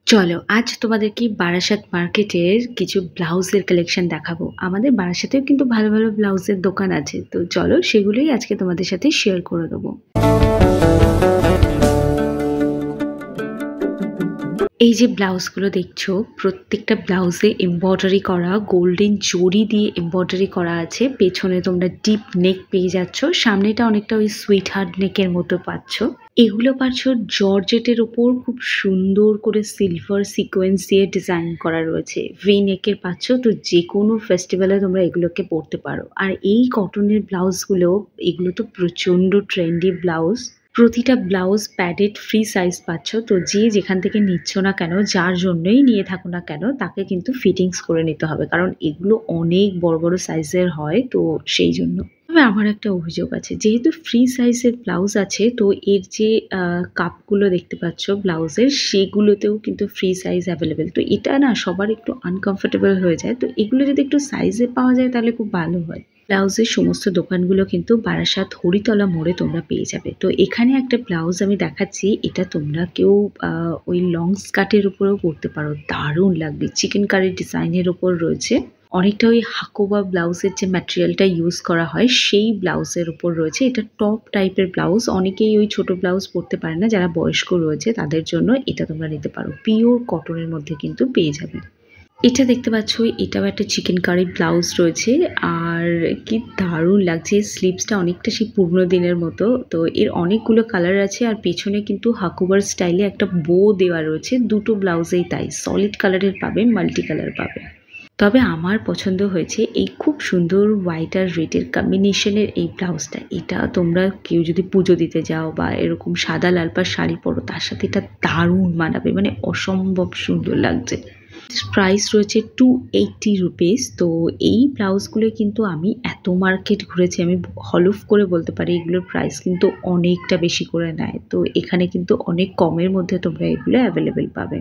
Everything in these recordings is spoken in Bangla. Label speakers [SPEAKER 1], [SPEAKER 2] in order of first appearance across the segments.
[SPEAKER 1] চলো আজ তোমাদেরকে বারাসাত মার্কেটের কিছু ব্লাউজের কালেকশন দেখাবো। আমাদের বারাসাতেও কিন্তু ভালো ভালো ব্লাউজের দোকান আছে, তো চলো সেগুলোই আজকে তোমাদের সাথে শেয়ার করে দেবো। এই যে ব্লাউজগুলো দেখছো, প্রত্যেকটা ব্লাউজে এমব্রয়ডারি করা, গোল্ডেন জরি দিয়ে এমব্রয়ডারি করা আছে। পেছনে তোমরা ডিপ নেক পেয়ে যাচ্ছ, সামনেটা অনেকটা ওই সুইট হার্ট নেকের মতো পাচ্ছ। এগুলো পাচ্ছ জর্জেটের ওপর খুব সুন্দর করে সিলভার সিকোয়েন্স দিয়ে ডিজাইন করা রয়েছে। ভি নেকের পাচ্ছ, তো যে কোনো ফেস্টিভ্যালে তোমরা এগুলোকে পরতে পারো। আর এই কটনের ব্লাউজগুলো, এগুলো তো প্রচণ্ড ট্রেন্ডি ব্লাউজ। প্রতিটা ব্লাউজ প্যাডেড ফ্রি সাইজ পাচ্ছ, তো যে যেখান থেকে নিচ্ছ না কেন, যার জন্যই নিয়ে থাকো না কেন, তাকে কিন্তু ফিটিংস করে নিতে হবে, কারণ এগুলো অনেক বড় বড় সাইজের হয়, তো সেই জন্য। তবে আমার একটা অভিযোগ আছে, যেহেতু ফ্রি সাইজের ব্লাউজ আছে, তো এর যে কাপগুলো দেখতে পাচ্ছ ব্লাউজের, সেগুলোতেও কিন্তু ফ্রি সাইজ অ্যাভেলেবেল। তো এটা না সবার একটু আনকমফোর্টেবল হয়ে যায়, তো এগুলো যদি একটু সাইজে পাওয়া যায় তাহলে খুব ভালো হয়। ব্লাউজের সমস্ত দোকানগুলো কিন্তু বারাসাত হরিতলা মোড়ে তোমরা পেয়ে যাবে। তো এখানে একটা ব্লাউজ আমি দেখাচ্ছি, এটা তোমরা কেউ ওই লং স্কার্টের উপরেও পরতে পারো, দারুণ লাগবে। চিকেন কারি ডিজাইনের ওপর রয়েছে, অনেকটা ওই হাকোবা ব্লাউজের যে ম্যাটেরিয়ালটা ইউজ করা হয় সেই ব্লাউজের উপর রয়েছে। এটা টপ টাইপের ব্লাউজ, অনেকেই ওই ছোট ব্লাউজ পরতে পারে না, যারা বয়স্ক রয়েছে তাদের জন্য এটা তোমরা নিতে পারো। পিওর কটনের মধ্যে কিন্তু পেয়ে যাবে। এটা দেখতে পাচ্ছ, এটাও একটা চিকেন কারি ব্লাউজ রয়েছে, আর কি দারুণ লাগছে। স্লিভসটা অনেকটা সেই পুরনো দিনের মতো, তো এর অনেকগুলো কালার আছে। আর পেছনে কিন্তু হাকুবার স্টাইলে একটা বো দেওয়া রয়েছে, দুটো ব্লাউজেই তাই। সলিড কালারের পাবে, মাল্টি কালার পাবে। তবে আমার পছন্দ হয়েছে এই খুব সুন্দর হোয়াইট আর রেডের কম্বিনেশনের এই ব্লাউজটা। এটা তোমরা কেউ যদি পুজো দিতে যাও বা এরকম সাদা লাল পাড় শাড়ি পরো, তার সাথে এটা দারুণ মানাবে, মানে অসম্ভব সুন্দর লাগছে। প্রাইস রয়েছে 280 রুপিস। তো এই ব্লাউজগুলো কিন্তু আমি এত মার্কেট ঘুরেছি, আমি হলফ করে বলতে পারি এগুলোর প্রাইস কিন্তু অনেকটা বেশি করে নেয়। তো এখানে কিন্তু অনেক কমের মধ্যে তোমরা এগুলো অ্যাভেলেবেল পাবে।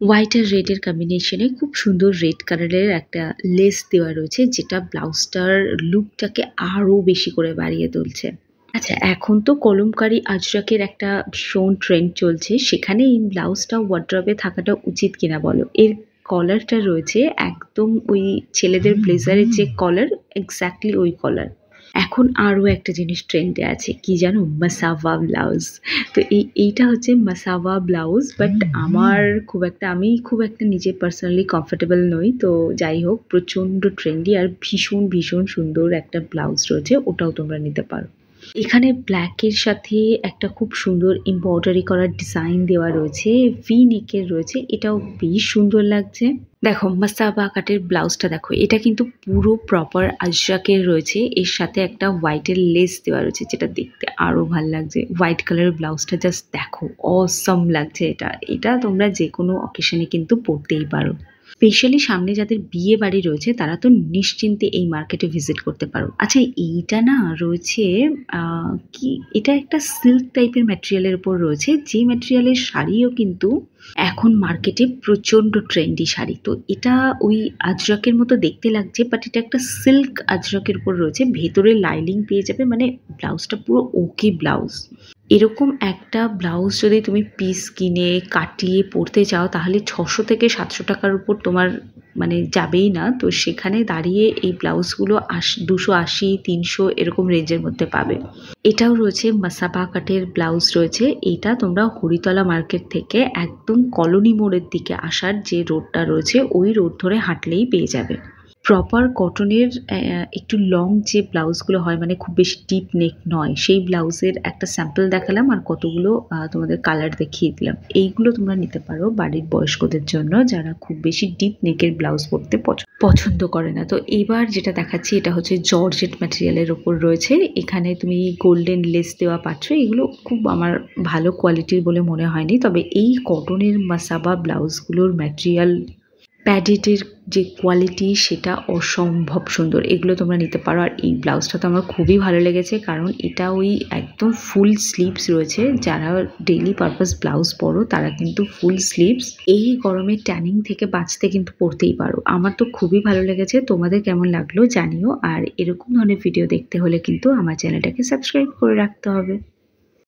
[SPEAKER 1] হোয়াইট আর রেডের কম্বিনেশনে খুব সুন্দর রেড কালারের একটা লেস দেওয়া রয়েছে, যেটা ব্লাউজটার লুকটাকে আরও বেশি করে বাড়িয়ে তুলছে। আচ্ছা, এখন তো কলমকারি আজরাকের একটা ভীষণ ট্রেন্ড চলছে, সেখানে এই ব্লাউজটা ওয়ার্ড্রবে থাকাটা উচিত কিনা বলো। এর কলারটা রয়েছে একদম ওই ছেলেদের ব্লেজারের যে কলার, এক্স্যাক্টলি ওই কলার। এখন আরও একটা জিনিস ট্রেন্ডে আছে, কি জানো? মাসাভা ব্লাউজ। তো এইটা হচ্ছে মাসাভা ব্লাউজ, বাট আমি খুব একটা নিজে পার্সোনালি কমফোর্টেবল নই। তো যাই হোক, প্রচণ্ড ট্রেন্ডি আর ভীষণ ভীষণ সুন্দর একটা ব্লাউজ রয়েছে, ওটাও তোমরা নিতে পারো। এখানে ব্ল্যাকের সাথে একটা খুব সুন্দর এমব্রয়ডারি করার ডিজাইন দেওয়া রয়েছে, ভি নেকের রয়েছে, এটাও বেশ সুন্দর লাগছে। দেখো মাসাবা কাটের ব্লাউজটা দেখো, এটা কিন্তু পুরো প্রপার আজরাকের রয়েছে, এর সাথে একটা হোয়াইটের লেস দেওয়া রয়েছে, যেটা দেখতে আরো ভাল লাগছে। হোয়াইট কালারের ব্লাউজটা জাস্ট দেখো, অসম লাগছে। এটা তোমরা যে কোনো অকেশনে কিন্তু পরতেই পারো। স্পেশালি সামনে যাদের বিয়ে বাড়ি রয়েছে, তারা তো নিশ্চিন্তে এই মার্কেটে ভিজিট করতে পারো। আচ্ছা, এইটা না রয়েছে কি, এটা একটা সিল্ক টাইপের ম্যাটেরিয়ালের উপর রয়েছে, যে ম্যাটেরিয়ালের শাড়িও কিন্তু এখন মার্কেটে প্রচণ্ড ট্রেন্ডি শাড়ি। তো এটা ওই আজরাকের মতো দেখতে লাগছে, বাট এটা একটা সিল্ক আজরাকের উপর রয়েছে, ভেতরে লাইনিং পেয়ে যাবে, মানে ব্লাউজটা পুরো ওকে ব্লাউজ। এরকম একটা ব্লাউজ যদি তুমি পিস কিনে কাটিয়ে পরতে চাও, তাহলে 600 থেকে 700 টাকার উপর তোমার মানে যাবেই না। তো সেখানে দাঁড়িয়ে এই ব্লাউজগুলো 280 300 এরকম রেঞ্জের মধ্যে পাবে। এটাও রয়েছে মাসাবা কাটের ব্লাউজ রয়েছে। এটা তোমরা হরিতলা মার্কেট থেকে একদম কলোনি মোড়ের দিকে আসার যে রোডটা রয়েছে, ওই রোড ধরে হাঁটলেই পেয়ে যাবে। প্রপার কটনের একটু লং যে ব্লাউজগুলো হয়, মানে খুব বেশি ডিপ নেক নয়, সেই ব্লাউজের একটা স্যাম্পল দেখালাম, আর কতগুলো তোমাদের কালার দেখিয়ে দিলাম। এইগুলো তোমরা নিতে পারো বাড়ির বয়স্কদের জন্য, যারা খুব বেশি ডিপ নেকের ব্লাউজ পরতে পছন্দ করে না। তো এবার যেটা দেখাচ্ছি, এটা হচ্ছে জর্জেট ম্যাটেরিয়ালের ওপর রয়েছে, এখানে তুমি গোল্ডেন লেস দেওয়া পাচ্ছ। এগুলো খুব আমার ভালো কোয়ালিটির বলে মনে হয়নি, তবে এই কটনের মাসাবা ব্লাউজগুলোর ম্যাটেরিয়াল, প্যাডেটের যে কোয়ালিটি, সেটা অসম্ভব সুন্দর। এগুলো তোমরা নিতে পারো। আর এই ব্লাউজটা তো আমার খুবই ভালো লেগেছে, কারণ এটা ওই একদম ফুল স্লিভস রয়েছে। যারা ডেইলি পারপাস ব্লাউজ পরো, তারা কিন্তু ফুল স্লিভস এই গরমে ট্যানিং থেকে বাঁচতে কিন্তু পরতেই পারো। আমার তো খুবই ভালো লেগেছে, তোমাদের কেমন লাগলো জানিও। আর এরকম ধরনের ভিডিও দেখতে হলে কিন্তু আমার চ্যানেলটাকে সাবস্ক্রাইব করে রাখতে হবে।